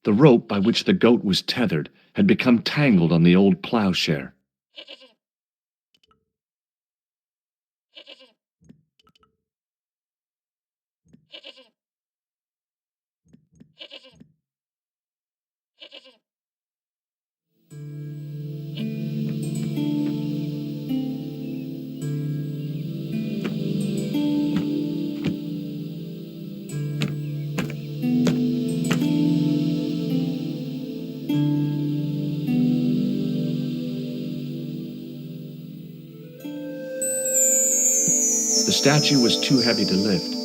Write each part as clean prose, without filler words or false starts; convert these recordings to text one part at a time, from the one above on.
The rope by which the goat was tethered had become tangled on the old plowshare. The statue was too heavy to lift.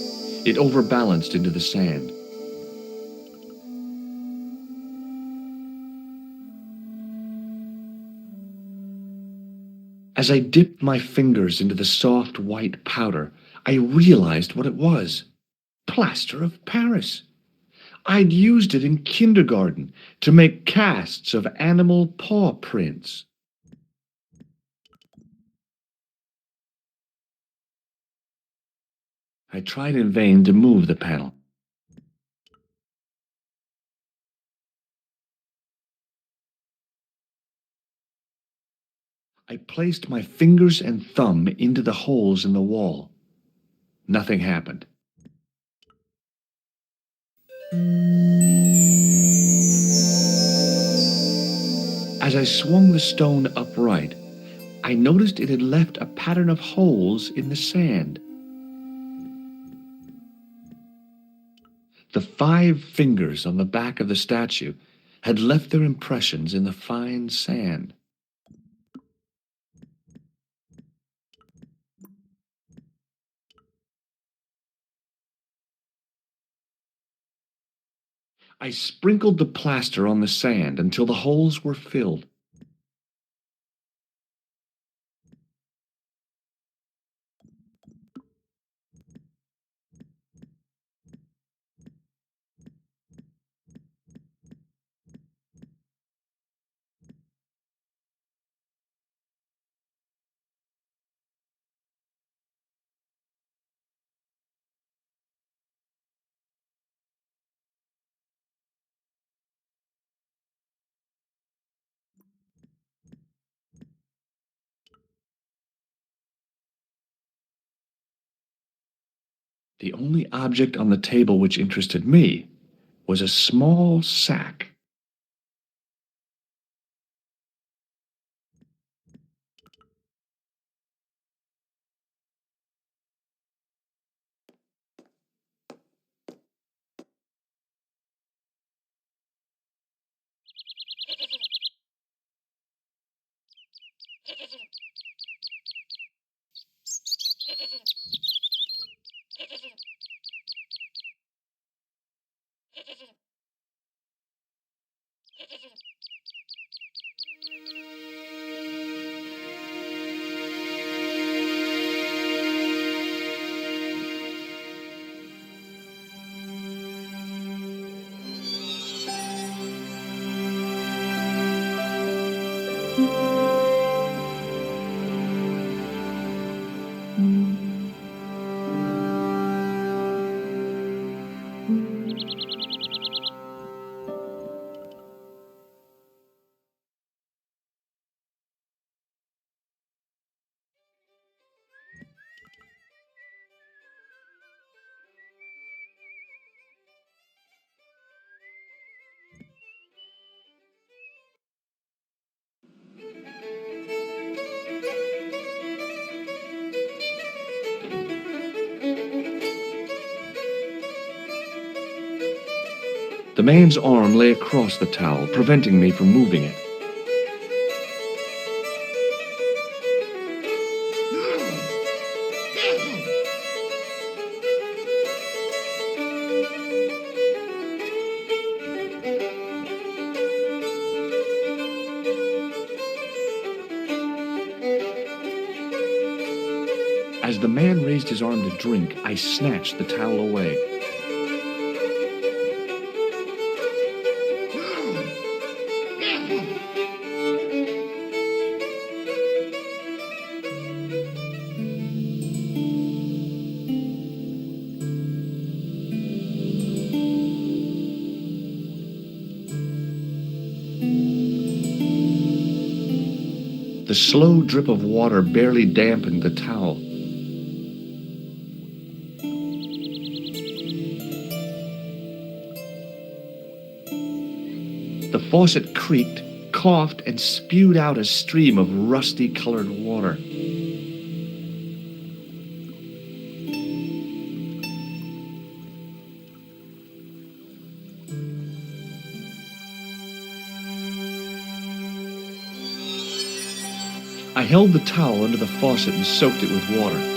It overbalanced into the sand. As I dipped my fingers into the soft white powder, I realized what it was. Plaster of Paris. I'd used it in kindergarten to make casts of animal paw prints. I tried in vain to move the panel. I placed my fingers and thumb into the holes in the wall. Nothing happened. As I swung the stone upright, I noticed it had left a pattern of holes in the sand. The 5 fingers on the back of the statue had left their impressions in the fine sand. I sprinkled the plaster on the sand until the holes were filled. The only object on the table which interested me was a small sack. The man's arm lay across the towel, preventing me from moving it. As the man raised his arm to drink, I snatched the towel away. The slow drip of water barely dampened the towel. The faucet creaked, coughed, and spewed out a stream of rusty-colored water. I held the towel under the faucet and soaked it with water.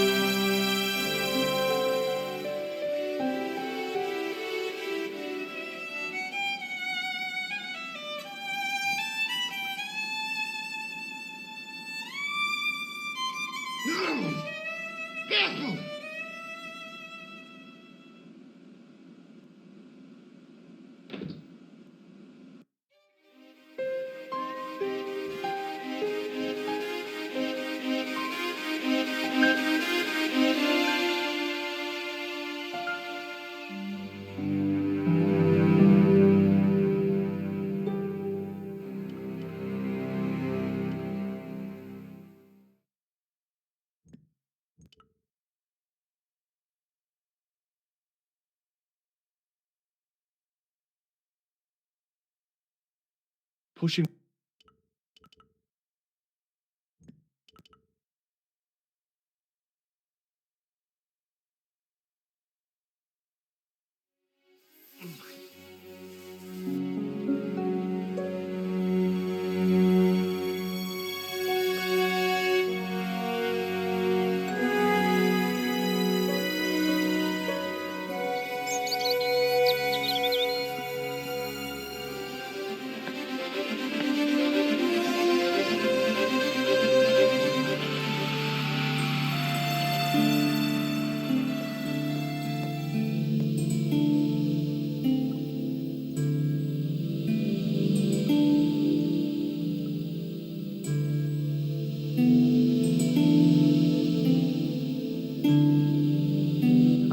Pushing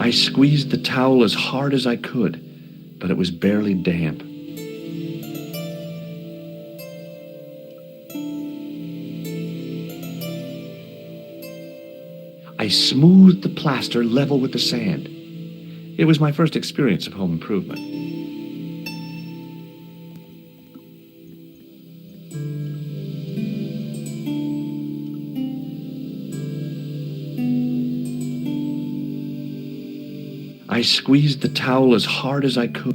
I squeezed the towel as hard as I could, but it was barely damp. I smoothed the plaster level with the sand. It was my first experience of home improvement. I squeezed the towel as hard as I could.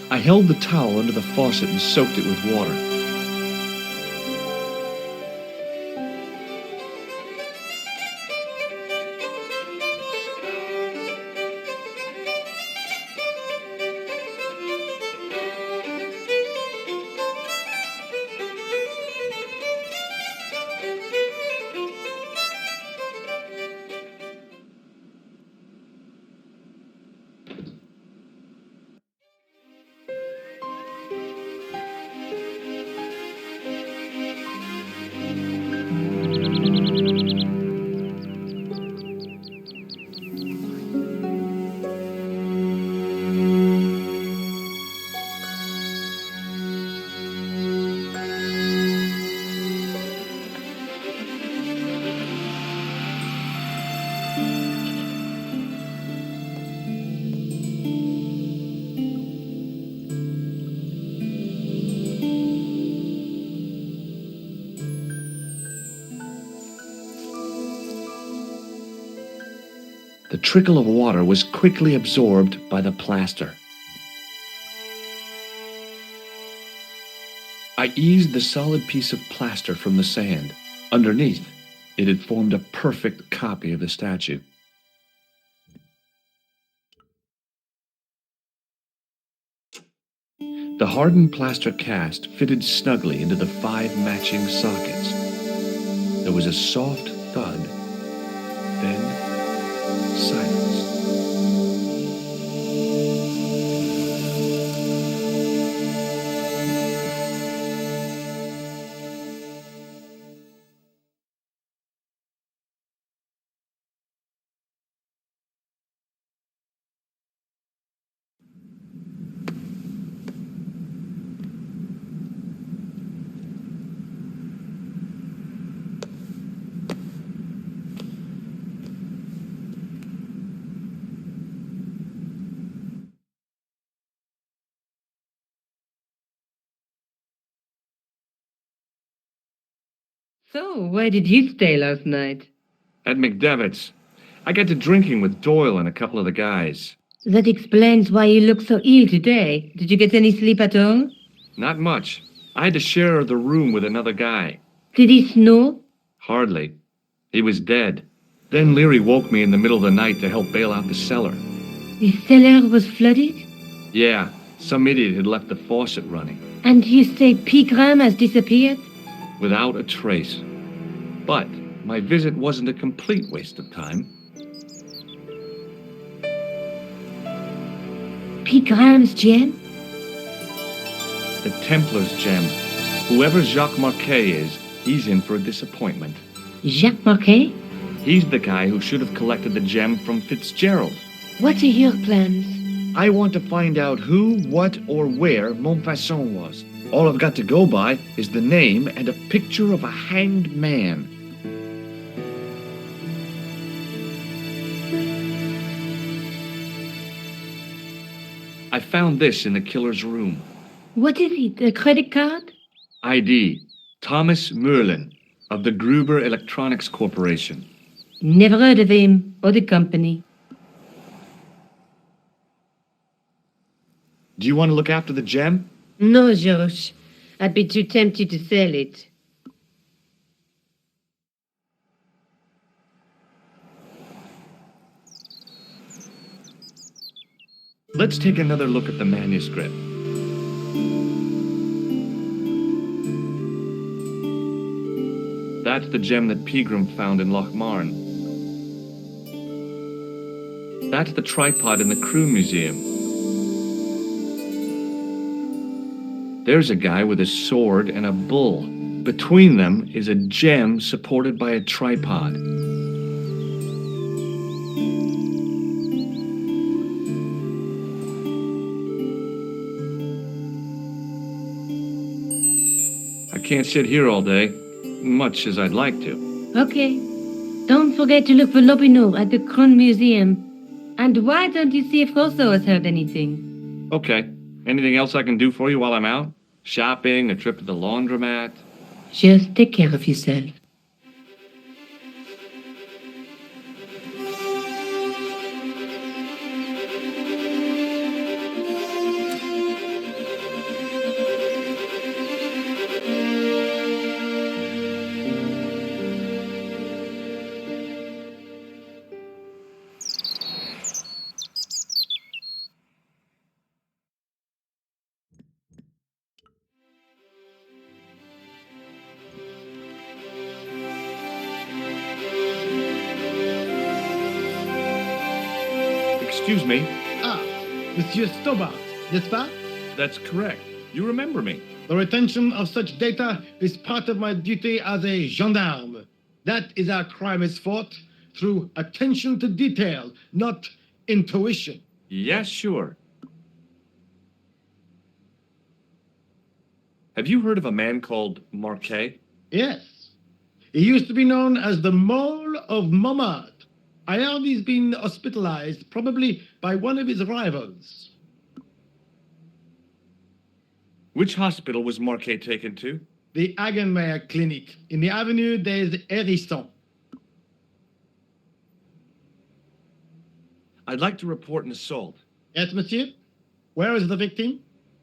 I held the towel under the faucet and soaked it with water. The trickle of water was quickly absorbed by the plaster. I eased the solid piece of plaster from the sand. Underneath, it had formed a perfect copy of the statue. The hardened plaster cast fitted snugly into the 5 matching sockets. There was a soft thud, then silence. So, where did you stay last night? At McDevitt's, I got to drinking with Doyle and a couple of the guys. That explains why you look so ill today. Did you get any sleep at all? Not much. I had to share the room with another guy. Did he snore? Hardly. He was dead. Then Leary woke me in the middle of the night to help bail out the cellar. The cellar was flooded? Yeah, some idiot had left the faucet running. And you say Pigram has disappeared? Without a trace. But my visit wasn't a complete waste of time. Pigram's gem? The Templars gem. Whoever Jacques Marquet is, he's in for a disappointment. Jacques Marquet? He's the guy who should have collected the gem from Fitzgerald. What are your plans? I want to find out who, what, or where Montfaucon was. All I've got to go by is the name and a picture of a hanged man. I found this in the killer's room. What is it, a credit card? ID, Thomas Merlin, of the Gruber Electronics Corporation. Never heard of him or the company. Do you want to look after the gem? No, Georges. I'd be too tempted to sell it. Let's take another look at the manuscript. That's the gem that Pegram found in Lochmarn. That's the tripod in the Crune Museum. There's a guy with a sword and a bull. Between them is a gem supported by a tripod. I can't sit here all day, much as I'd like to. Okay. Don't forget to look for Lobineau at the Crune Museum. And why don't you see if Rousseau has heard anything? Okay. Anything else I can do for you while I'm out? Shopping, a trip to the laundromat? Just take care of yourself. Excuse me. Ah, Monsieur Stobart, n'est-ce pas? That's correct. You remember me. The retention of such data is part of my duty as a gendarme. That is how crime is fought, through attention to detail, not intuition. Yes, sure. Have you heard of a man called Marquet? Yes. He used to be known as the Mole of Montmartre. I heard he's been hospitalized, probably by one of his rivals. Which hospital was Marquet taken to? The Hagenmeyer Clinic, in the Avenue des Hérissons. I'd like to report an assault. Yes, monsieur? Where is the victim?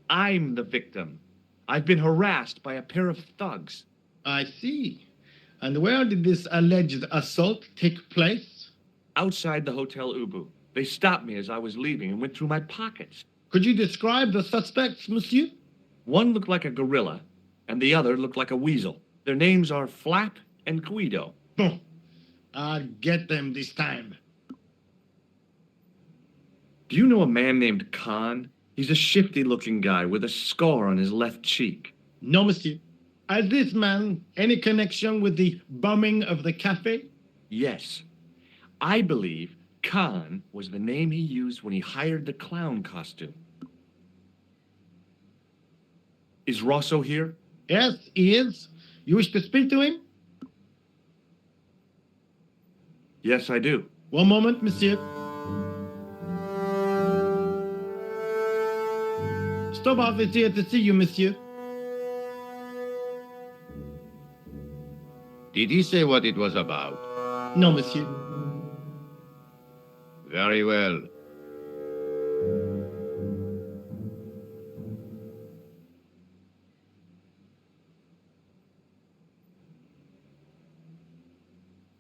I'm the victim. I've been harassed by a pair of thugs. I see. And where did this alleged assault take place? Outside the Hotel Ubu. They stopped me as I was leaving and went through my pockets. Could you describe the suspects, monsieur? One looked like a gorilla, and the other looked like a weasel. Their names are Flap and Guido. Bon. I'll get them this time. Do you know a man named Khan? He's a shifty-looking guy with a scar on his left cheek. No, monsieur. Has this man any connection with the bombing of the cafe? Yes. I believe Khan was the name he used when he hired the clown costume. Is Rosso here? Yes, he is. You wish to speak to him? Yes, I do. One moment, monsieur. Stobart is here to see you, monsieur. Did he say what it was about? No, monsieur. Very well.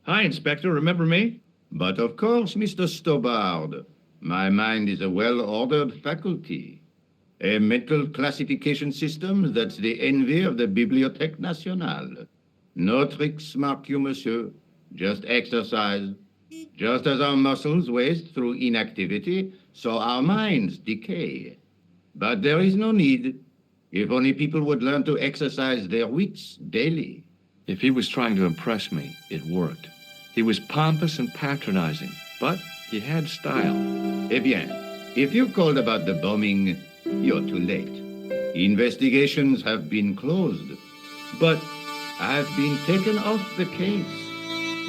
Hi, Inspector. Remember me? But of course, Mr. Stobart. My mind is a well-ordered faculty. A mental classification system that's the envy of the Bibliothèque Nationale. No tricks, mark you, monsieur. Just exercise. Just as our muscles waste through inactivity, so our minds decay. But there is no need. If only people would learn to exercise their wits daily. If he was trying to impress me, it worked. He was pompous and patronizing, but he had style. Eh bien, if you called about the bombing, you're too late. Investigations have been closed. But I've been taken off the case.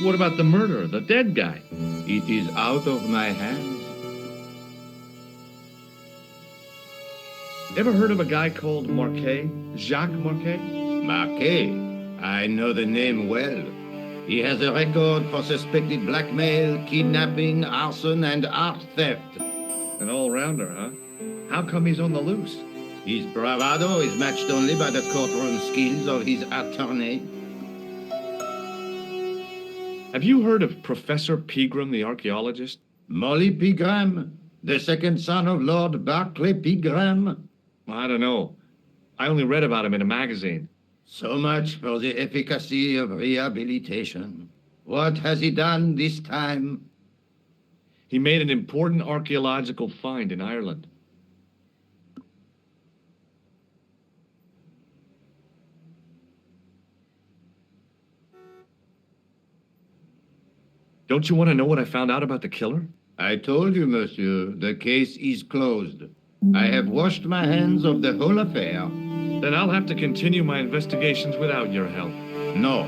What about the murderer, the dead guy? It is out of my hands. Ever heard of a guy called Marquet? Jacques Marquet? Marquet, I know the name well. He has a record for suspected blackmail, kidnapping, arson, and art theft. An all-rounder, huh? How come he's on the loose? His bravado is matched only by the courtroom skills of his attorney. Have you heard of Professor Pegram, the archaeologist? Molly Pegram, the second son of Lord Barclay Pegram. I don't know. I only read about him in a magazine. So much for the efficacy of rehabilitation. What has he done this time? He made an important archaeological find in Ireland. Don't you want to know what I found out about the killer? I told you, monsieur, the case is closed. I have washed my hands of the whole affair. Then I'll have to continue my investigations without your help. No,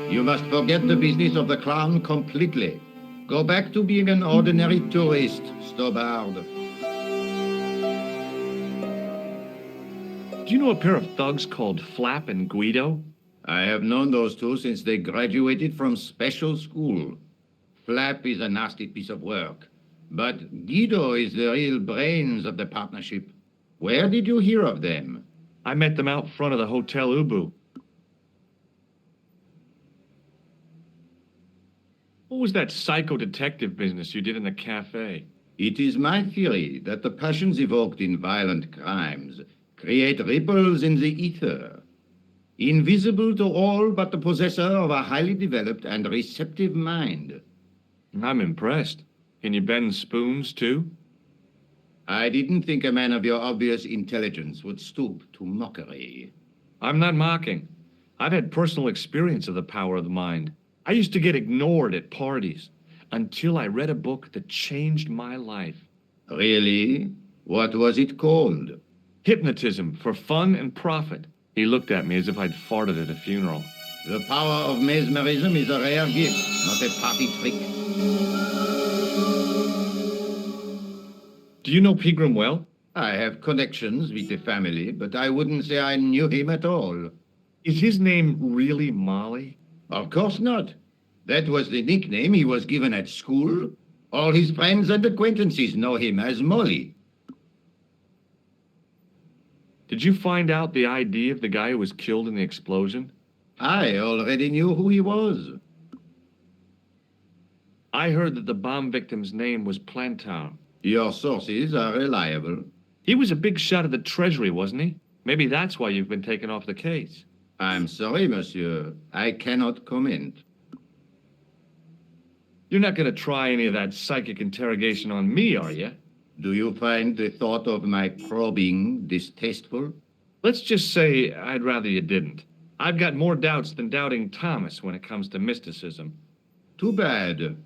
you must forget the business of the clown completely. Go back to being an ordinary tourist, Stobart. Do you know a pair of thugs called Flap and Guido? I have known those two since they graduated from special school. Flap is a nasty piece of work, but Guido is the real brains of the partnership. Where did you hear of them? I met them out front of the Hotel Ubu. What was that psycho-detective business you did in the cafe? It is my theory that the passions evoked in violent crimes create ripples in the ether, invisible to all but the possessor of a highly developed and receptive mind. I'm impressed. Can you bend spoons, too? I didn't think a man of your obvious intelligence would stoop to mockery. I'm not mocking. I've had personal experience of the power of the mind. I used to get ignored at parties until I read a book that changed my life. Really? What was it called? Hypnotism for Fun and Profit. He looked at me as if I'd farted at a funeral. The power of mesmerism is a rare gift, not a party trick. Do you know Pegram well? I have connections with the family, but I wouldn't say I knew him at all. Is his name really Molly? Of course not. That was the nickname he was given at school. All his friends and acquaintances know him as Molly. Did you find out the ID of the guy who was killed in the explosion? I already knew who he was. I heard that the bomb victim's name was Plantown. Your sources are reliable. He was a big shot at the Treasury, wasn't he? Maybe that's why you've been taken off the case. I'm sorry, monsieur. I cannot comment. You're not going to try any of that psychic interrogation on me, are you? Do you find the thought of my probing distasteful? Let's just say I'd rather you didn't. I've got more doubts than doubting Thomas when it comes to mysticism. Too bad.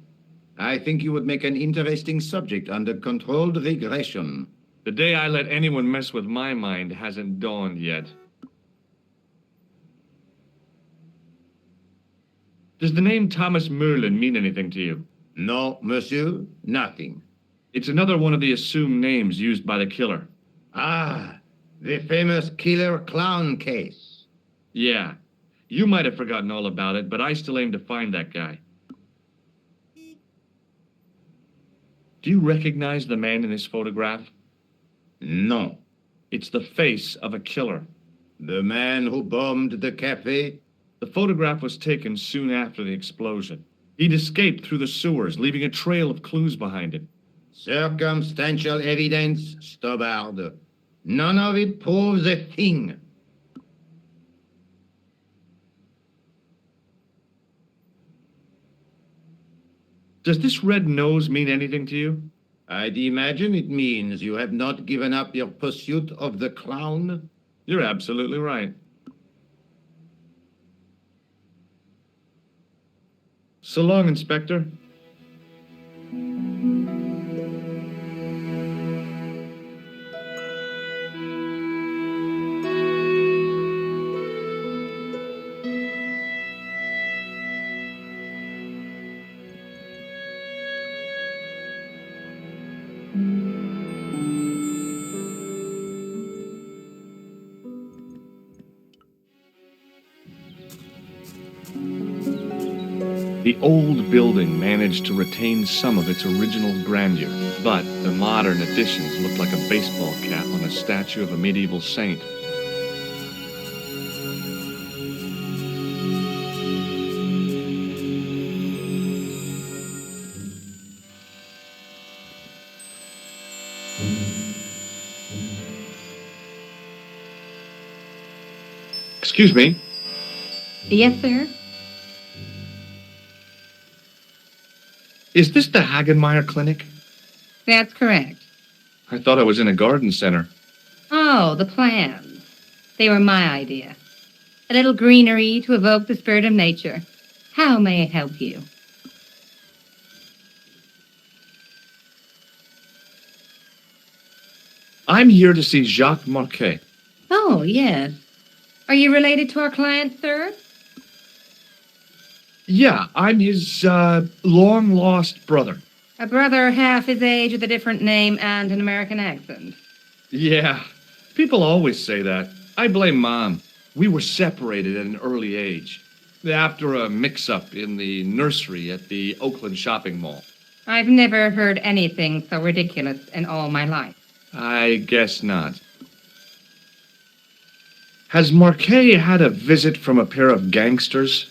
I think you would make an interesting subject under controlled regression. The day I let anyone mess with my mind hasn't dawned yet. Does the name Thomas Merlin mean anything to you? No, monsieur, nothing. It's another one of the assumed names used by the killer. Ah, the famous killer clown case. Yeah. You might have forgotten all about it, but I still aim to find that guy. Do you recognize the man in this photograph? No. It's the face of a killer. The man who bombed the cafe? The photograph was taken soon after the explosion. He'd escaped through the sewers, leaving a trail of clues behind him. Circumstantial evidence, Stobbard. None of it proves a thing. Does this red nose mean anything to you? I'd imagine it means you have not given up your pursuit of the clown. You're absolutely right. So long, Inspector. The old building managed to retain some of its original grandeur, but the modern additions looked like a baseball cap on a statue of a medieval saint. Excuse me. Yes, sir? Is this the Hagenmeyer Clinic? That's correct. I thought I was in a garden center. Oh, the plans. They were my idea. A little greenery to evoke the spirit of nature. How may I help you? I'm here to see Jacques Marquet. Oh, yes. Are you related to our client, sir? Yeah, I'm his, long-lost brother. A brother half his age with a different name and an American accent. Yeah, people always say that. I blame Mom. We were separated at an early age, after a mix-up in the nursery at the Oakland shopping mall. I've never heard anything so ridiculous in all my life. I guess not. Has Marquet had a visit from a pair of gangsters?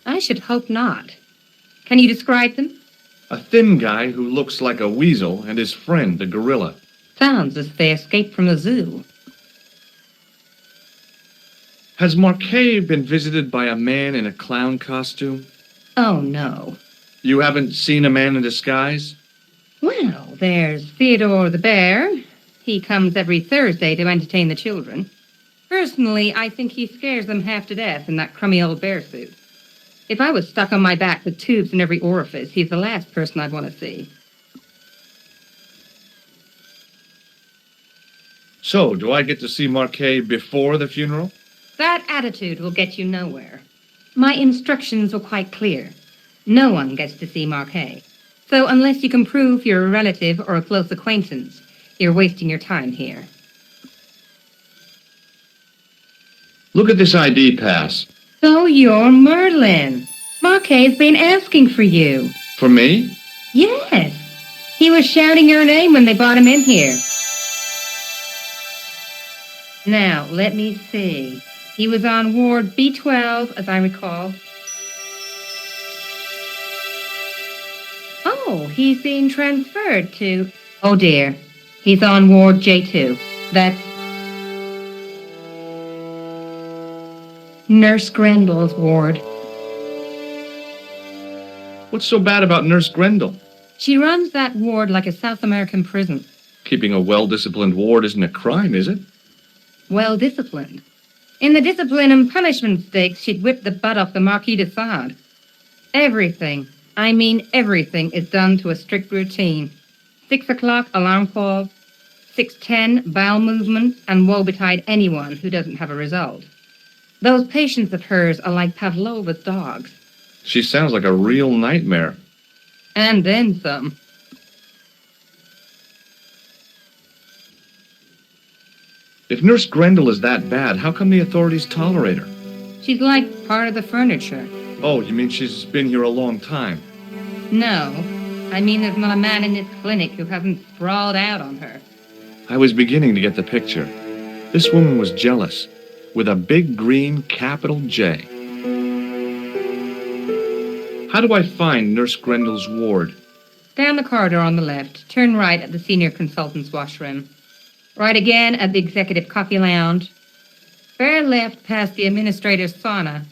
I should hope not. Can you describe them? A thin guy who looks like a weasel and his friend, the gorilla. Sounds as if they escaped from a zoo. Has Marquet been visited by a man in a clown costume? Oh, no. You haven't seen a man in disguise? Well, there's Theodore the bear. He comes every Thursday to entertain the children. Personally, I think he scares them half to death in that crummy old bear suit. If I was stuck on my back with tubes in every orifice, he's the last person I'd want to see. So, do I get to see Marquet before the funeral? That attitude will get you nowhere. My instructions were quite clear. No one gets to see Marquet. So unless you can prove you're a relative or a close acquaintance, you're wasting your time here. Look at this ID pass. So you're Merlin. Marquet's been asking for you. For me? Yes. He was shouting your name when they brought him in here. Now, let me see. He was on Ward B12, as I recall. Oh, he's being transferred to... Oh, dear. He's on Ward J2. That's Nurse Grendel's ward. What's so bad about Nurse Grendel? She runs that ward like a South American prison. Keeping a well-disciplined ward isn't a crime, is it? Well-disciplined. In the discipline and punishment stakes, she'd whip the butt off the Marquis de Sade. Everything, I mean everything, is done to a strict routine. 6 o'clock, alarm call. 6:10, bowel movement, and woe betide anyone who doesn't have a result. Those patients of hers are like Pavlova's dogs. She sounds like a real nightmare. And then some. If Nurse Grendel is that bad, how come the authorities tolerate her? She's like part of the furniture. Oh, you mean she's been here a long time? No, I mean there's not a man in this clinic who hasn't sprawled out on her. I was beginning to get the picture. This woman was jealous, with a big green capital J. How do I find Nurse Grendel's ward? Down the corridor on the left, turn right at the senior consultant's washroom. Right again at the executive coffee lounge. Bear left past the administrator's sauna.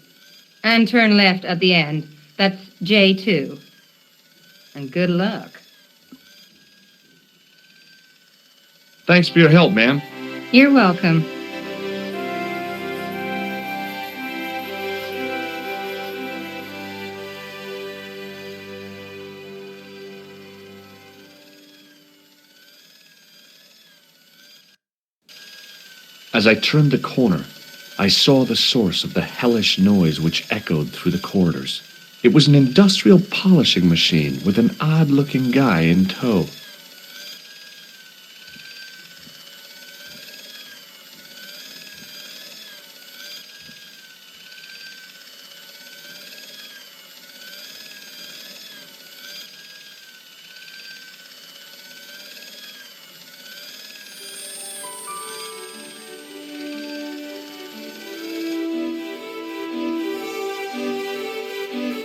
And turn left at the end. That's J2. And good luck. Thanks for your help, ma'am. You're welcome. As I turned the corner, I saw the source of the hellish noise which echoed through the corridors. It was an industrial polishing machine with an odd-looking guy in tow.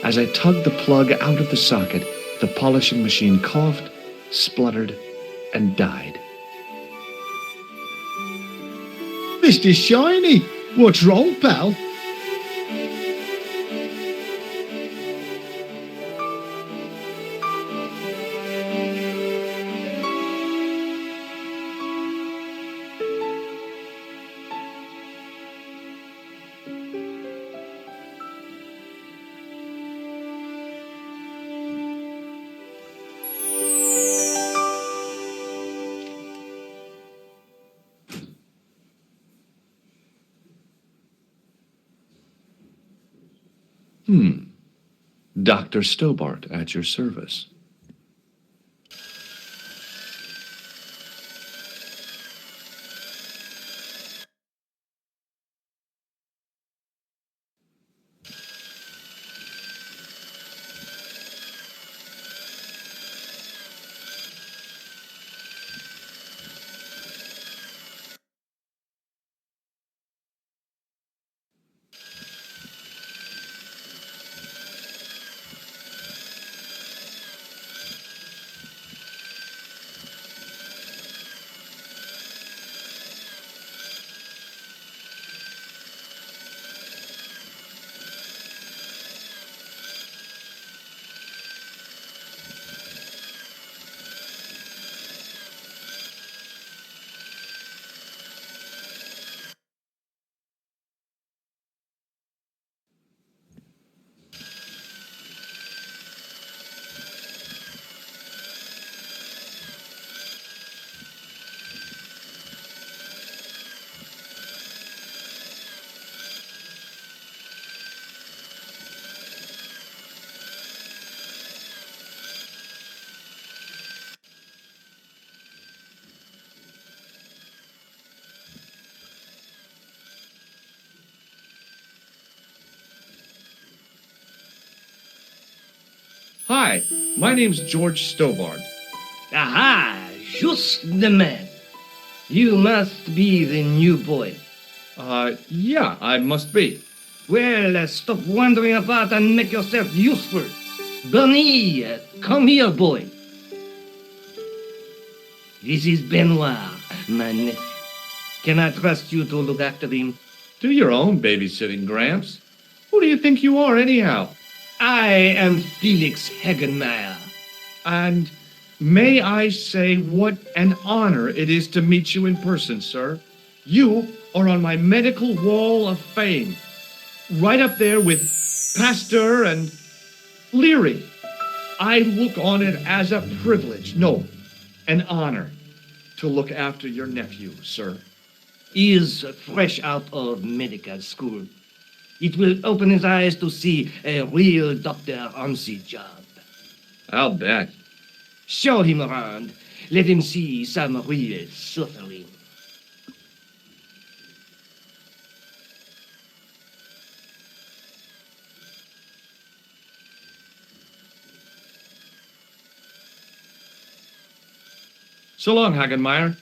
As I tugged the plug out of the socket, the polishing machine coughed, spluttered, and died. Mr. Shiny, what's wrong, pal? Dr. Stobart at your service. Hi, my name's George Stobart. Aha, just the man. You must be the new boy. Yeah, I must be. Well, stop wandering about and make yourself useful. Bunny, come here, boy. This is Benoit, my nephew. Can I trust you to look after him? Do your own babysitting, Gramps. Who do you think you are, anyhow? I am Felix Hagenmeyer. And may I say what an honor it is to meet you in person, sir. You are on my medical wall of fame, right up there with Pasteur and Leary. I look on it as a privilege, no, an honor, to look after your nephew, sir. He is fresh out of medical school. It will open his eyes to see a real doctor on the job. I'll bet. Show him around. Let him see some real suffering. So long, Hagenmeyer.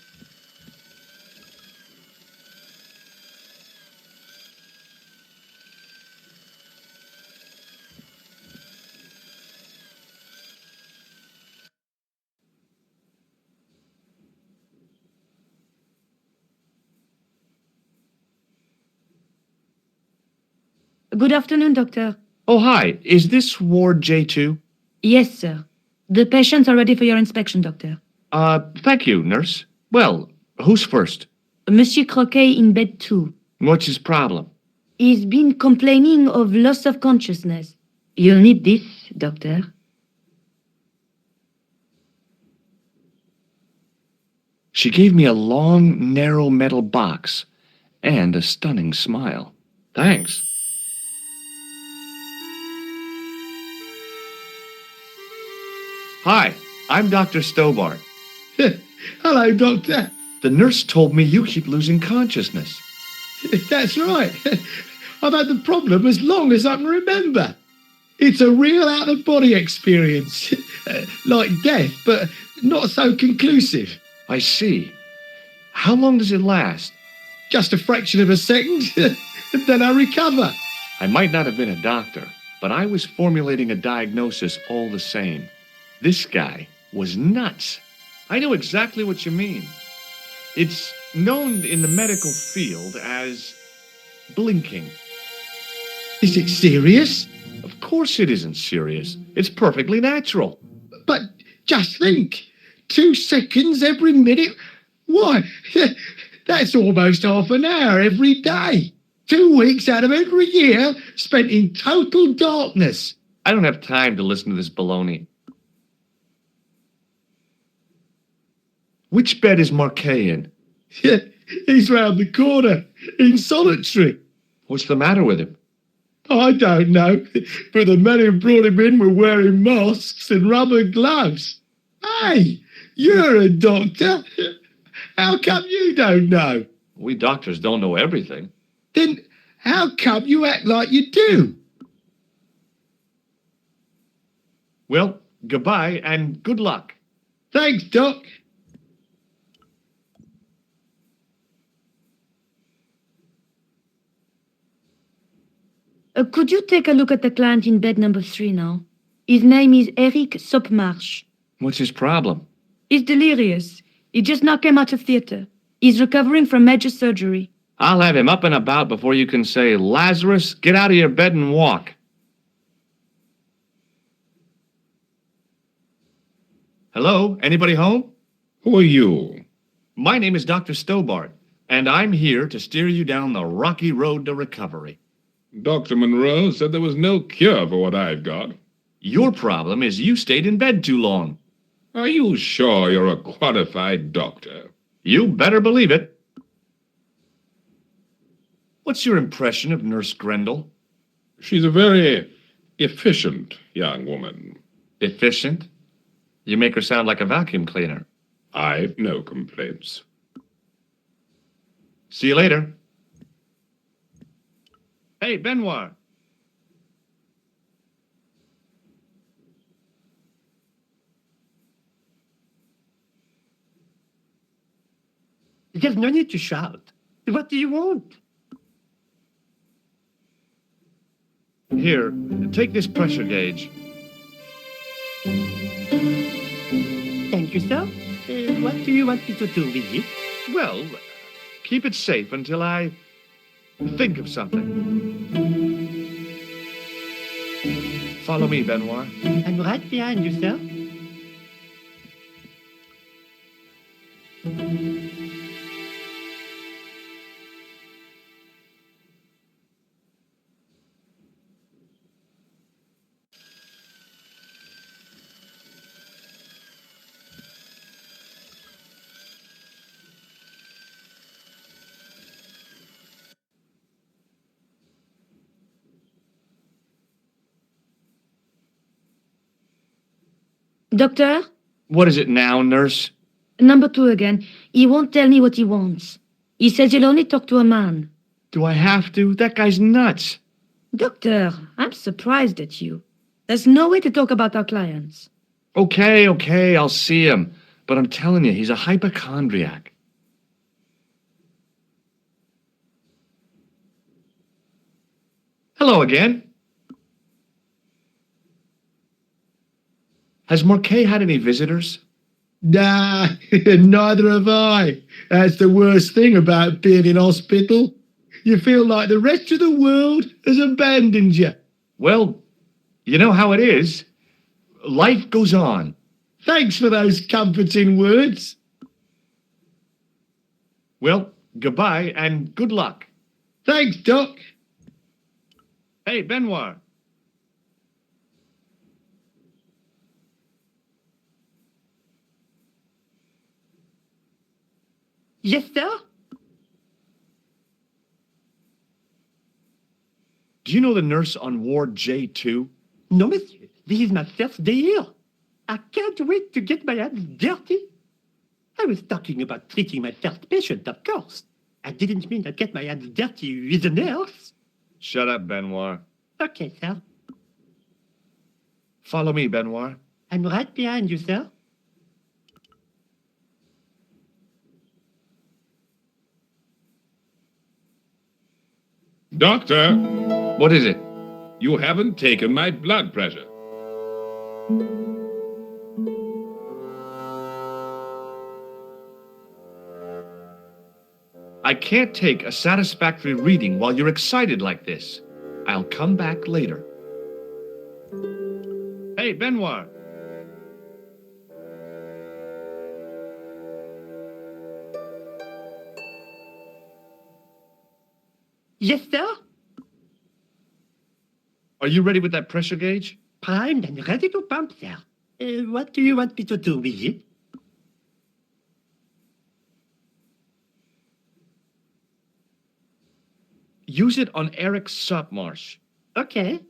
Good afternoon, Doctor. Oh, hi. Is this Ward J2? Yes, sir. The patients are ready for your inspection, Doctor. Thank you, nurse. Well, who's first? Monsieur Croquet in bed 2. What's his problem? He's been complaining of loss of consciousness. You'll need this, Doctor. She gave me a long, narrow metal box and a stunning smile. Thanks. Hi, I'm Dr. Stobart. Hello, Doctor. The nurse told me you keep losing consciousness. That's right. I've had the problem as long as I can remember. It's a real out-of-body experience. Like death, but not so conclusive. I see. How long does it last? Just a fraction of a second, and then I recover. I might not have been a doctor, but I was formulating a diagnosis all the same. This guy was nuts. I know exactly what you mean. It's known in the medical field as blinking. Is it serious? Of course it isn't serious. It's perfectly natural. But just think, 2 seconds every minute. Why, that's almost half an hour every day. 2 weeks out of every year spent in total darkness. I don't have time to listen to this baloney. Which bed is Marquet in? He's round the corner, in solitary. What's the matter with him? I don't know, but the men who brought him in were wearing masks and rubber gloves. Hey, you're a doctor. How come you don't know? We doctors don't know everything. Then how come you act like you do? Well, goodbye and good luck. Thanks, Doc. Could you take a look at the client in bed number 3 now? His name is Eric Sopmarsh. What's his problem? He's delirious. He just now came out of theater. He's recovering from major surgery. I'll have him up and about before you can say, Lazarus, get out of your bed and walk. Hello? Anybody home? Who are you? My name is Dr. Stobart, and I'm here to steer you down the rocky road to recovery. Dr. Monroe said there was no cure for what I've got. Your problem is you stayed in bed too long. Are you sure you're a qualified doctor? You better believe it. What's your impression of Nurse Grendel? She's a very efficient young woman. Efficient? You make her sound like a vacuum cleaner. I've no complaints. See you later. Hey, Benoit. There's no need to shout. What do you want? Here, take this pressure gauge. Thank you, sir. What do you want me to do with it? Well, keep it safe until I think of something. Follow me, Benoit. I'm right behind you, sir. Doctor? What is it now, nurse? Number 2 again. He won't tell me what he wants. He says he'll only talk to a man. Do I have to? That guy's nuts. Doctor, I'm surprised at you. There's no way to talk about our clients. Okay, I'll see him. But I'm telling you, he's a hypochondriac. Hello again. Has Marquet had any visitors? Nah, neither have I. That's the worst thing about being in hospital. You feel like the rest of the world has abandoned you. Well, you know how it is. Life goes on. Thanks for those comforting words. Well, goodbye and good luck. Thanks, Doc. Hey, Benoit. Yes, sir? Do you know the nurse on Ward J2? No, monsieur. This is my first day here. I can't wait to get my hands dirty. I was talking about treating my first patient, of course. I didn't mean I'd get my hands dirty with a nurse. Shut up, Benoit. Okay, sir. Follow me, Benoit. I'm right behind you, sir. Doctor, What is it? you haven't taken my blood pressure. I can't take a satisfactory reading while you're excited like this. I'll come back later. Hey, Benoit. Yes, sir? Are you ready with that pressure gauge? Primed and ready to pump, sir. What do you want me to do with it? Use it on Eric Sopmarsh. Okay.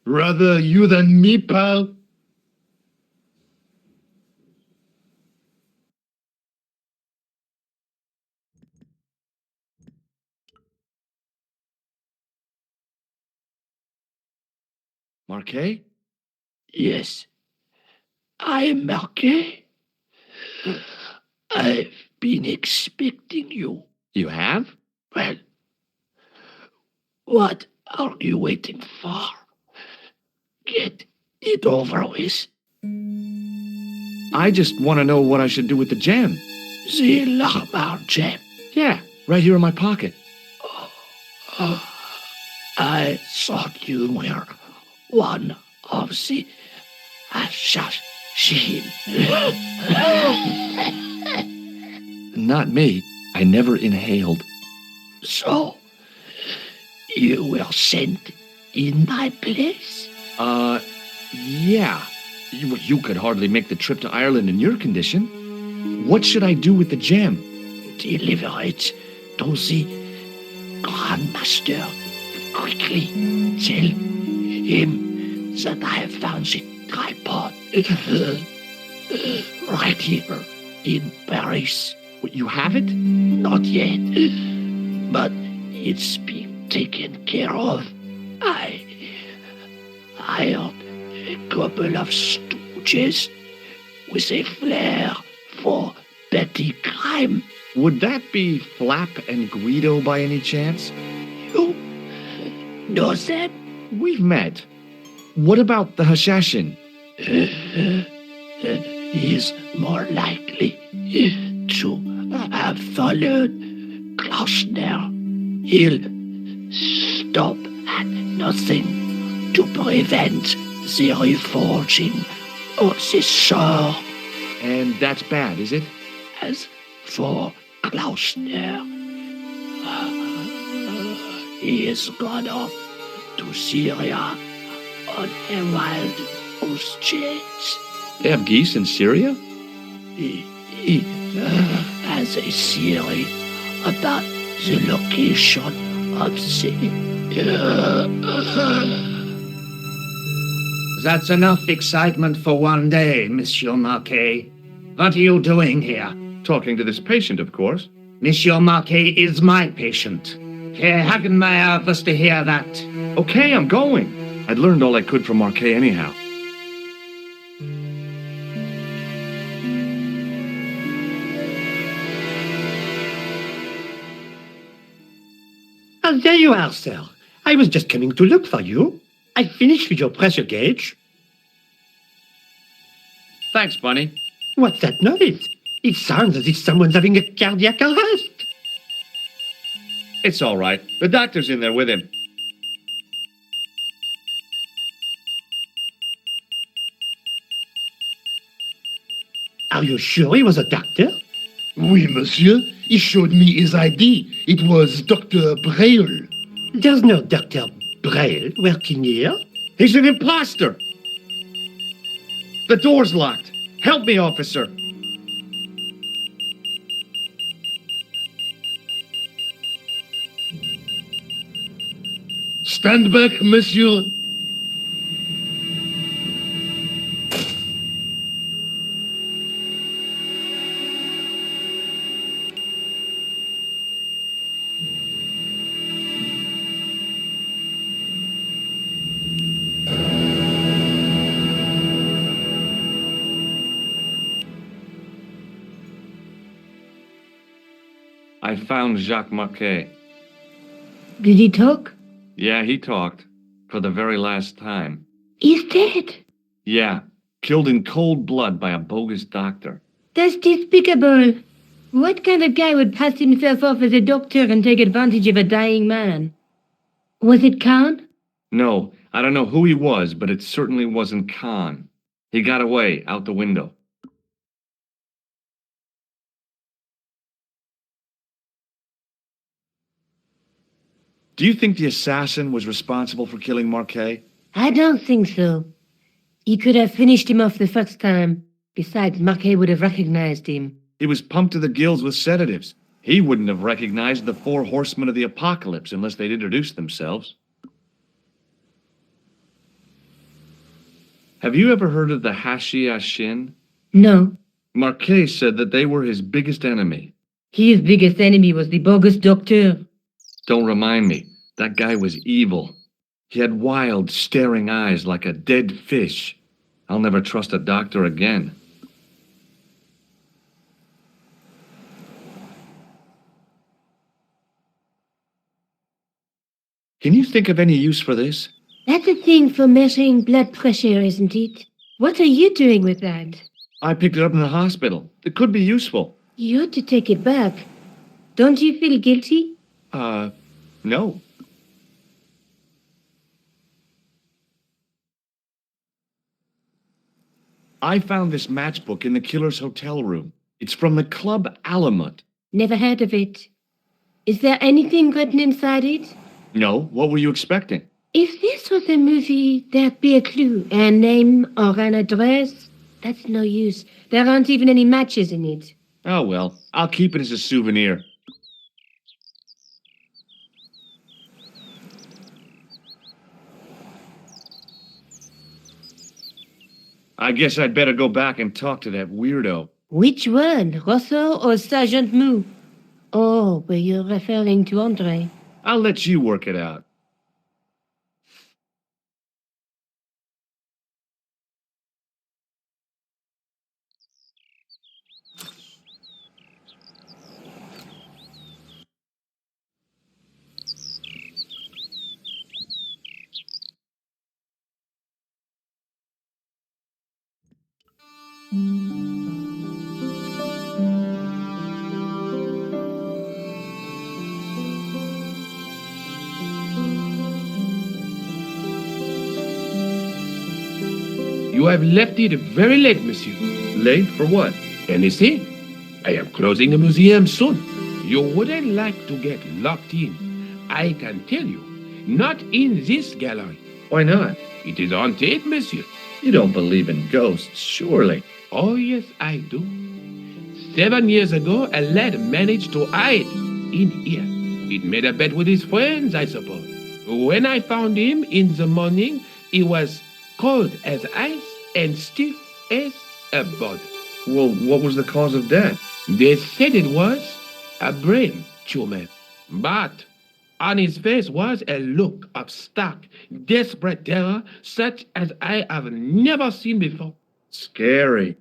Rather you than me, pal. Marquet? Yes, I am Marquet. I've been expecting you. You have? Well, what are you waiting for? Get it over with. I just want to know what I should do with the gem. The Larmar gem. Yeah, right here in my pocket. I thought you were one of the assassins. Not me. I never inhaled. So, you were sent in my place? Yeah. You could hardly make the trip to Ireland in your condition. What should I do with the gem? Deliver it to the Grandmaster quickly. Tell him that I have found the tripod right here in Paris. What, you have it? Not yet, but it's been taken care of. I hired a couple of stooges with a flair for petty crime. Would that be Flap and Guido by any chance? You know them? We've met. What about the Hashashin? He's more likely to have followed Klausner. He'll stop at nothing to prevent the reforging of the sword. And that's bad, is it? As for Klausner, he has gone off to Syria on a wild goose chase. They have geese in Syria? He has a theory about the location of That's enough excitement for one day, Monsieur Marquet. What are you doing here? Talking to this patient, of course. Monsieur Marquet is my patient. Herr Hagenmeier was to hear that. Okay, I'm going. I'd learned all I could from Marquet anyhow. There you are, sir. I was just coming to look for you. I finished with your pressure gauge. Thanks, Bunny. What's that noise? It sounds as if someone's having a cardiac arrest. It's all right. The doctor's in there with him. Are you sure he was a doctor? Oui, monsieur. He showed me his ID. It was Dr. Braille. There's no Dr. Braille working here. He's an imposter! The door's locked. Help me, officer. Stand back, monsieur. I found Jacques Marquet. Did he talk? Yeah, he talked. For the very last time. He's dead. Yeah, killed in cold blood by a bogus doctor. That's despicable. What kind of guy would pass himself off as a doctor and take advantage of a dying man? Was it Khan? No, I don't know who he was, but it certainly wasn't Khan. He got away, out the window. Do you think the assassin was responsible for killing Marquet? I don't think so. He could have finished him off the first time. Besides, Marquet would have recognized him. He was pumped to the gills with sedatives. He wouldn't have recognized the 4 horsemen of the apocalypse unless they'd introduced themselves. Have you ever heard of the Hashashin? No. Marquet said that they were his biggest enemy. His biggest enemy was the bogus doctor. Don't remind me. That guy was evil. He had wild, staring eyes like a dead fish. I'll never trust a doctor again. Can you think of any use for this? That's a thing for measuring blood pressure, isn't it? What are you doing with that? I picked it up in the hospital. It could be useful. You ought to take it back. Don't you feel guilty? No. I found this matchbook in the killer's hotel room. It's from the club Alamut. Never heard of it. Is there anything written inside it? No, what were you expecting? If this was a movie, there'd be a clue, a name or an address. That's no use. There aren't even any matches in it. Oh well, I'll keep it as a souvenir. I guess I'd better go back and talk to that weirdo. Which one, Rosso or Sergeant Moo? Oh, but you're referring to Andre. I'll let you work it out. You have left it very late, monsieur. Late for what? Anything? I am closing the museum soon. You wouldn't like to get locked in. I can tell you, not in this gallery. Why not? It is haunted, monsieur. You don't believe in ghosts, surely. Oh, yes, I do. 7 years ago, a lad managed to hide in here. He'd made a bet with his friends, I suppose. When I found him in the morning, he was cold as ice and stiff as a board. Well, what was the cause of death? They said it was a brain tumor. But on his face was a look of stark, desperate terror, such as I have never seen before. Scary.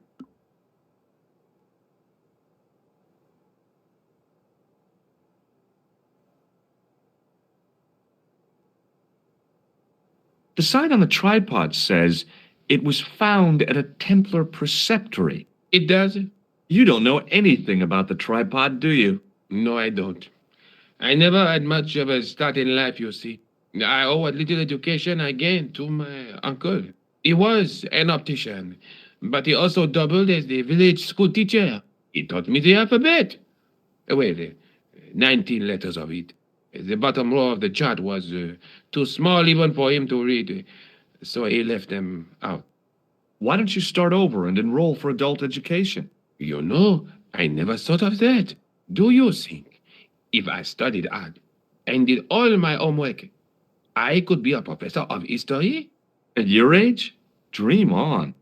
The sign on the tripod says it was found at a Templar preceptory. It does? You don't know anything about the tripod, do you? No, I don't. I never had much of a start in life, you see. I owe what little education I gained to my uncle. He was an optician, but he also doubled as the village school teacher. He taught me the alphabet. Well, 19 letters of it. The bottom row of the chart was too small even for him to read, so he left them out. Why don't you start over and enroll for adult education? You know, I never thought of that. Do you think if I studied hard and did all my homework, I could be a professor of history? At your age? Dream on.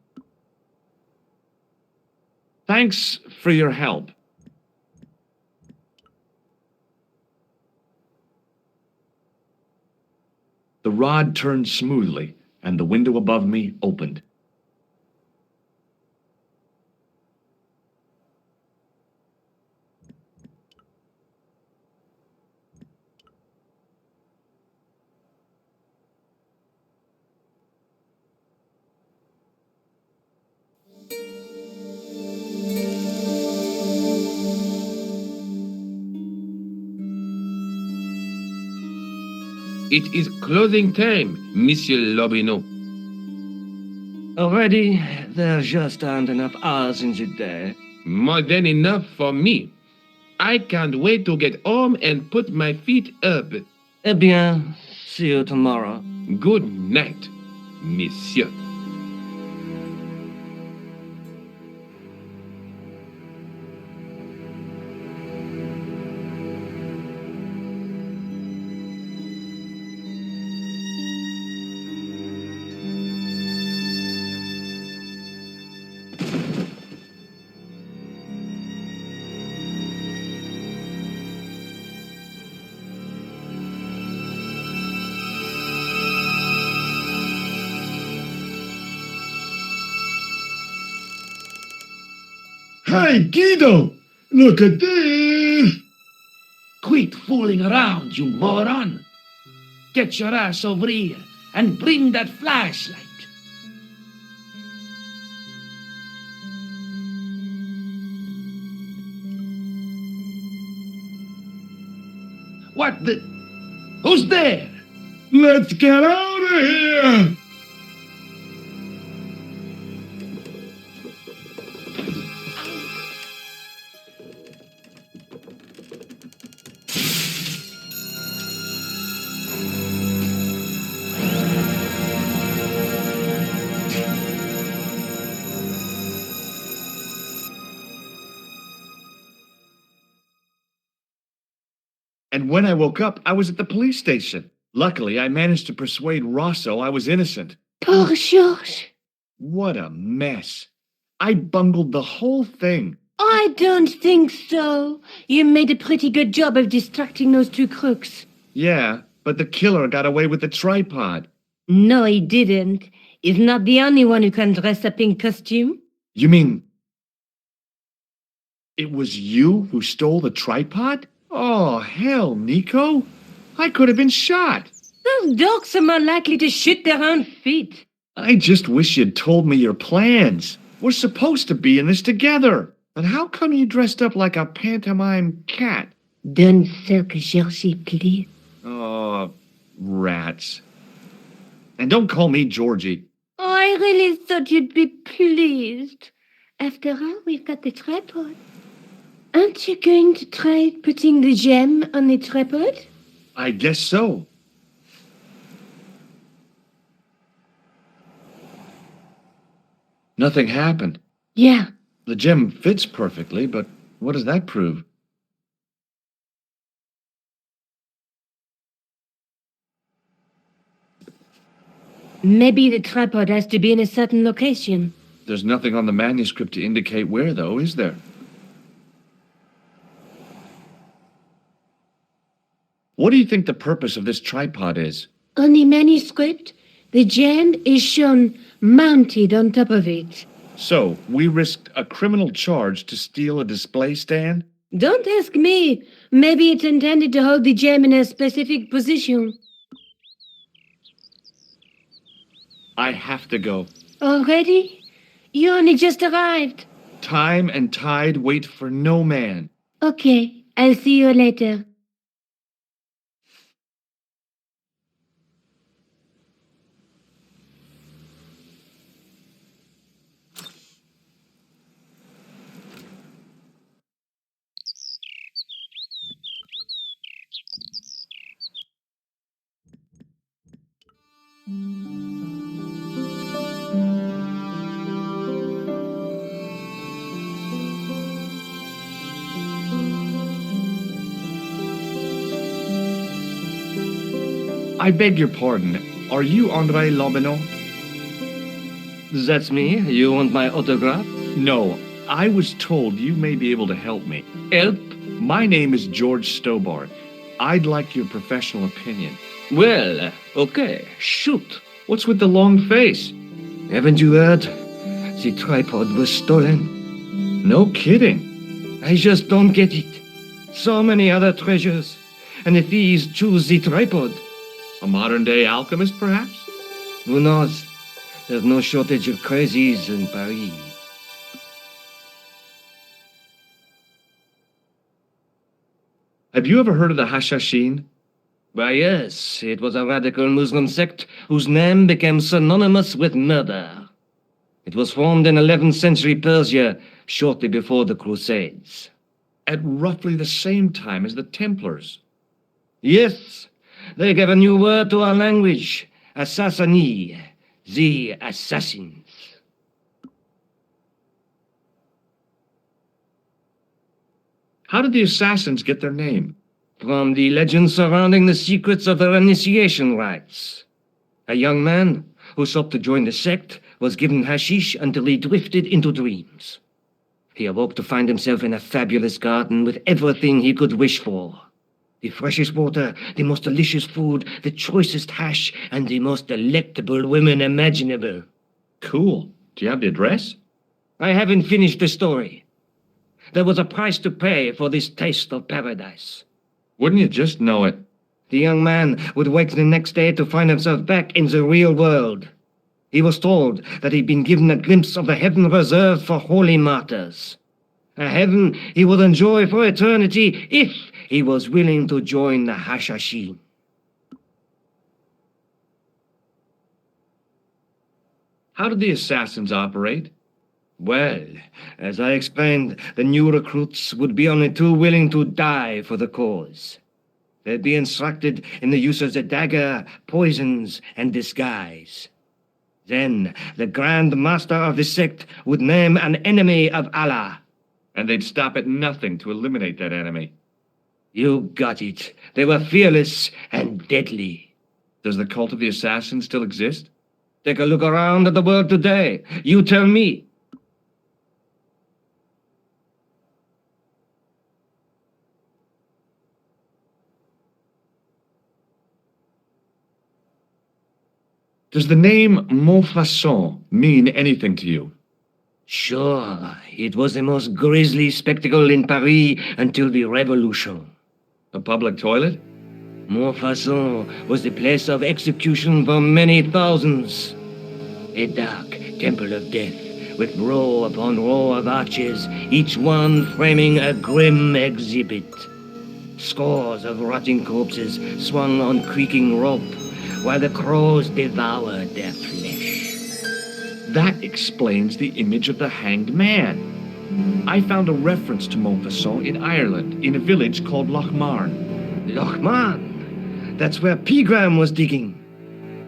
Thanks for your help. The rod turned smoothly, and the window above me opened. It is closing time, Monsieur Lobineau. Already, there just aren't enough hours in the day. More than enough for me. I can't wait to get home and put my feet up. Eh bien, see you tomorrow. Good night, monsieur. Hey, Guido! Look at this! Quit fooling around, you moron! Get your ass over here and bring that flashlight. What the? Who's there? Let's get out of here! And when I woke up, I was at the police station. Luckily, I managed to persuade Rosso I was innocent. Poor Georges. What a mess. I bungled the whole thing. I don't think so. You made a pretty good job of distracting those two crooks. Yeah, but the killer got away with the tripod. No, he didn't. He's not the only one who can dress up in costume. You mean it was you who stole the tripod? Oh, hell, Nico. I could have been shot. Those dogs are more likely to shoot their own feet. I just wish you'd told me your plans. We're supposed to be in this together. But how come you dressed up like a pantomime cat? Don't sulk, Jersey, please. Oh, rats. And don't call me Georgie. Oh, I really thought you'd be pleased. After all, we've got the tripod. Aren't you going to try putting the gem on the tripod? I guess so. Nothing happened. Yeah. The gem fits perfectly, but what does that prove? Maybe the tripod has to be in a certain location. There's nothing on the manuscript to indicate where, though, is there? What do you think the purpose of this tripod is? On the manuscript, the gem is shown mounted on top of it. So, we risked a criminal charge to steal a display stand? Don't ask me. Maybe it's intended to hold the gem in a specific position. I have to go. Already? You only just arrived. Time and tide wait for no man. Okay, I'll see you later. I beg your pardon. Are you Andre Lobineau? That's me. You want my autograph? No. I was told you may be able to help me. Help? My name is George Stobart. I'd like your professional opinion. Well, okay. Shoot. What's with the long face? Haven't you heard? The tripod was stolen. No kidding. I just don't get it. So many other treasures. And the thieves choose the tripod. A modern-day alchemist, perhaps? Who knows? There's no shortage of crazies in Paris. Have you ever heard of the Hashashin? Why, yes. It was a radical Muslim sect whose name became synonymous with murder. It was formed in 11th century Persia, shortly before the Crusades. At roughly the same time as the Templars. Yes. They gave a new word to our language, assassini, the assassins. How did the assassins get their name? From the legends surrounding the secrets of their initiation rites. A young man who sought to join the sect was given hashish until he drifted into dreams. He awoke to find himself in a fabulous garden with everything he could wish for. The freshest water, the most delicious food, the choicest hash, and the most delectable women imaginable. Cool. Do you have the address? I haven't finished the story. There was a price to pay for this taste of paradise. Wouldn't you just know it? The young man would wake the next day to find himself back in the real world. He was told that he'd been given a glimpse of the heaven reserved for holy martyrs. A heaven he would enjoy for eternity if he was willing to join the Hashashin. How did the assassins operate? Well, as I explained, the new recruits would be only too willing to die for the cause. They'd be instructed in the use of the dagger, poisons, and disguise. Then the Grand Master of the sect would name an enemy of Allah. And they'd stop at nothing to eliminate that enemy. You got it. They were fearless and deadly. Does the cult of the assassins still exist? Take a look around at the world today. You tell me. Does the name Montfaucon mean anything to you? Sure, it was the most grisly spectacle in Paris until the Revolution. A public toilet? Montfaucon was the place of execution for many thousands. A dark temple of death, with row upon row of arches, each one framing a grim exhibit. Scores of rotting corpses swung on creaking rope, while the crows devoured their flesh. That explains the image of the hanged man. I found a reference to Montfaucon in Ireland, in a village called Lochmarn. Lochmarn? That's where Pegram was digging.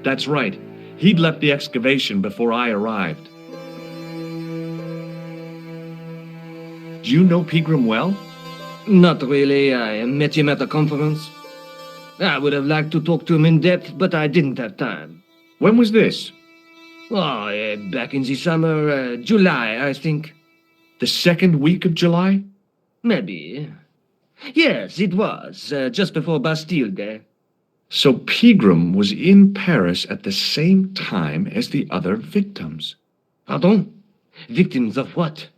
That's right. He'd left the excavation before I arrived. Do you know Pegram well? Not really. I met him at a conference. I would have liked to talk to him in depth, but I didn't have time. When was this? Oh, back in the summer, July, I think. The second week of July? Maybe. Yes, it was, just before Bastille Day. So Pegram was in Paris at the same time as the other victims. Pardon? Victims of what?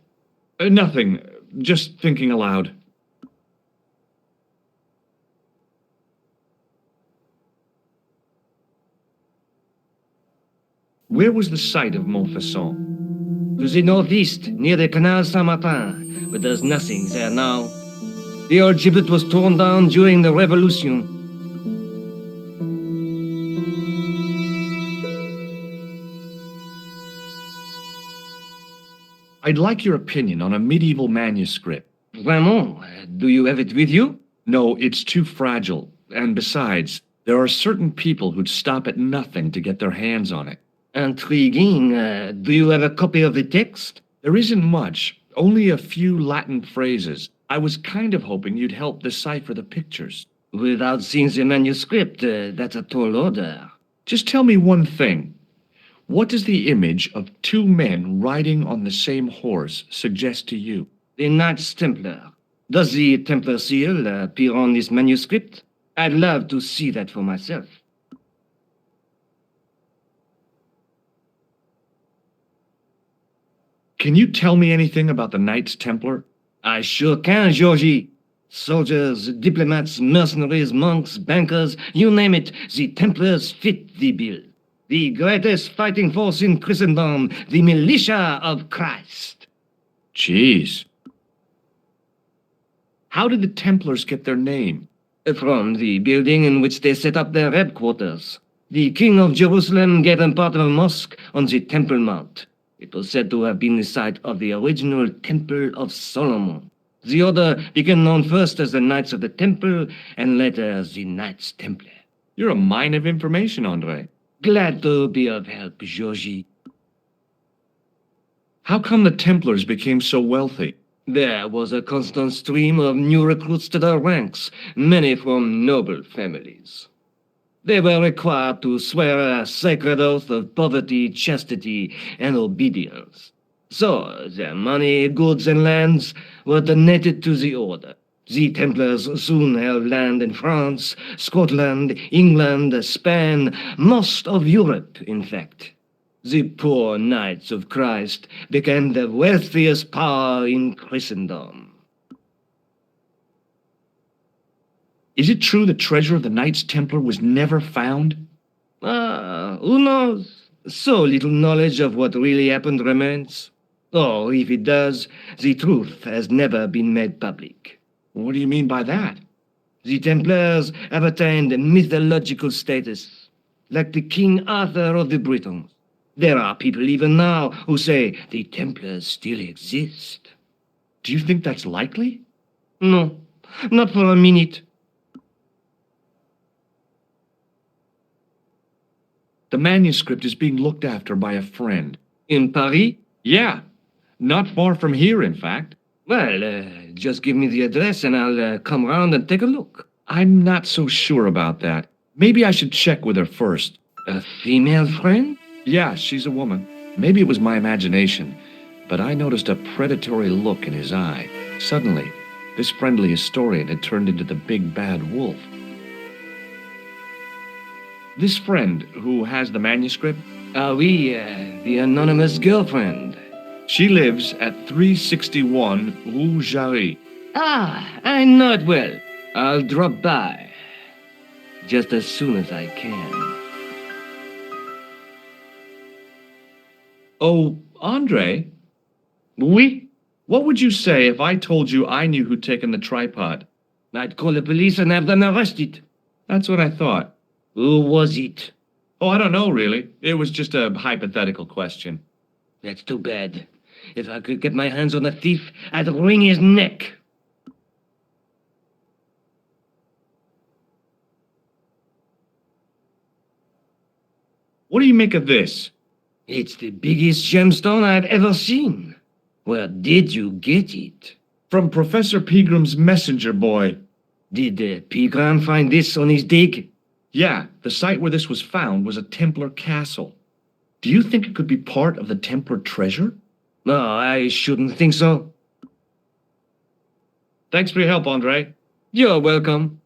Nothing. Just thinking aloud. Where was the site of Montfaucon? To the northeast, near the Canal Saint-Martin, but there's nothing there now. The old gibbet was torn down during the Revolution. I'd like your opinion on a medieval manuscript. Vraiment? Do you have it with you? No, it's too fragile. And besides, there are certain people who'd stop at nothing to get their hands on it. Intriguing. Do you have a copy of the text? There isn't much. Only a few Latin phrases. I was kind of hoping you'd help decipher the pictures. Without seeing the manuscript, that's a tall order. Just tell me one thing. What does the image of two men riding on the same horse suggest to you? The Knights Templar. Does the Templar seal appear on this manuscript? I'd love to see that for myself. Can you tell me anything about the Knights Templar? I sure can, Georgie. Soldiers, diplomats, mercenaries, monks, bankers, you name it, the Templars fit the bill. The greatest fighting force in Christendom, the militia of Christ. Jeez. How did the Templars get their name? From the building in which they set up their headquarters. The King of Jerusalem gave them part of a mosque on the Temple Mount. It was said to have been the site of the original Temple of Solomon. The order became known first as the Knights of the Temple, and later as the Knights Templar. You're a mine of information, Andre. Glad to be of help, Georgie. How come the Templars became so wealthy? There was a constant stream of new recruits to their ranks, many from noble families. They were required to swear a sacred oath of poverty, chastity, and obedience. So their money, goods, and lands were donated to the order. The Templars soon held land in France, Scotland, England, Spain, most of Europe, in fact. The poor Knights of Christ became the wealthiest power in Christendom. Is it true the treasure of the Knights Templar was never found? Who knows? So little knowledge of what really happened remains. Or if it does, the truth has never been made public. What do you mean by that? The Templars have attained a mythological status, like the King Arthur of the Britons. There are people even now who say the Templars still exist. Do you think that's likely? No, not for a minute. The manuscript is being looked after by a friend. In Paris? Yeah, not far from here, in fact. Well, just give me the address and I'll come round and take a look. I'm not so sure about that. Maybe I should check with her first. A female friend? Yeah, she's a woman. Maybe it was my imagination, but I noticed a predatory look in his eye. Suddenly, this friendly historian had turned into the big bad wolf. This friend who has the manuscript, Oui, the anonymous girlfriend. she lives at 361 Rue Jarry. I know it well. I'll drop by. Just as soon as I can. Oh, Andre, Oui? what would you say if I told you I knew who'd taken the tripod? I'd call the police and have them arrested. That's what I thought. Who was it? Oh, I don't know, really. It was just a hypothetical question. That's too bad. If I could get my hands on the thief, I'd wring his neck. What do you make of this? It's the biggest gemstone I've ever seen. Where did you get it? From Professor Pegram's messenger boy. Did Pegram find this on his dig? Yeah, the site where this was found was a Templar castle. Do you think it could be part of the Templar treasure? No, I shouldn't think so. Thanks for your help, Andre. You're welcome.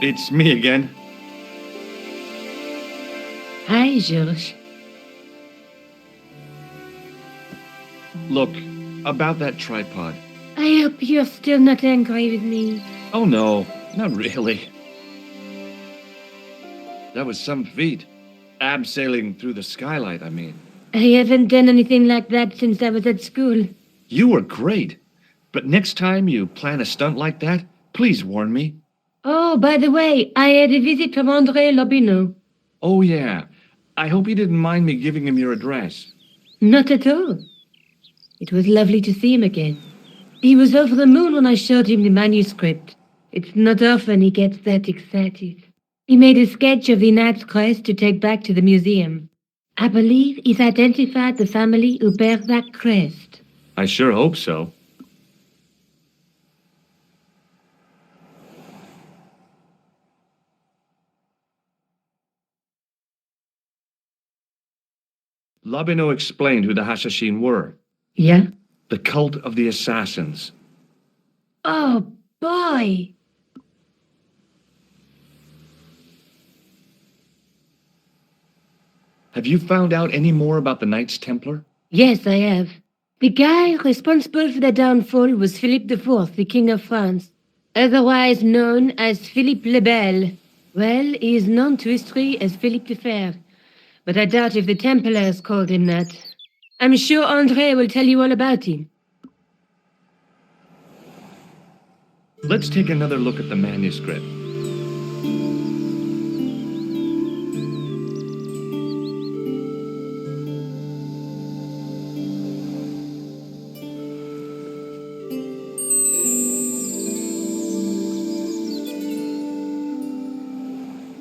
It's me again. Hi, Georges. Look, about that tripod. I hope you're still not angry with me. Oh no, not really. That was some feat. Abseiling through the skylight, I mean. I haven't done anything like that since I was at school. You were great. But next time you plan a stunt like that, please warn me. Oh, by the way, I had a visit from André Lobineau. Oh yeah. I hope you didn't mind me giving him your address. Not at all. It was lovely to see him again. He was over the moon when I showed him the manuscript. It's not often he gets that excited. He made a sketch of the knight's crest to take back to the museum. I believe he's identified the family who bear that crest. I sure hope so. Lobineau explained who the Hashashin were. Yeah? The cult of the assassins. Oh, boy! Have you found out any more about the Knights Templar? Yes, I have. The guy responsible for their downfall was Philippe IV, the King of France, otherwise known as Philippe le Bel. Well, he is known to history as Philippe the Fair, but I doubt if the Templars called him that. I'm sure André will tell you all about him. Let's take another look at the manuscript.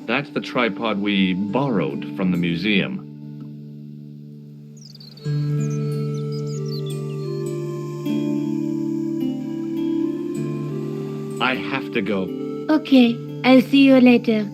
That's the tripod we borrowed from the museum. I have to go. Okay, I'll see you later.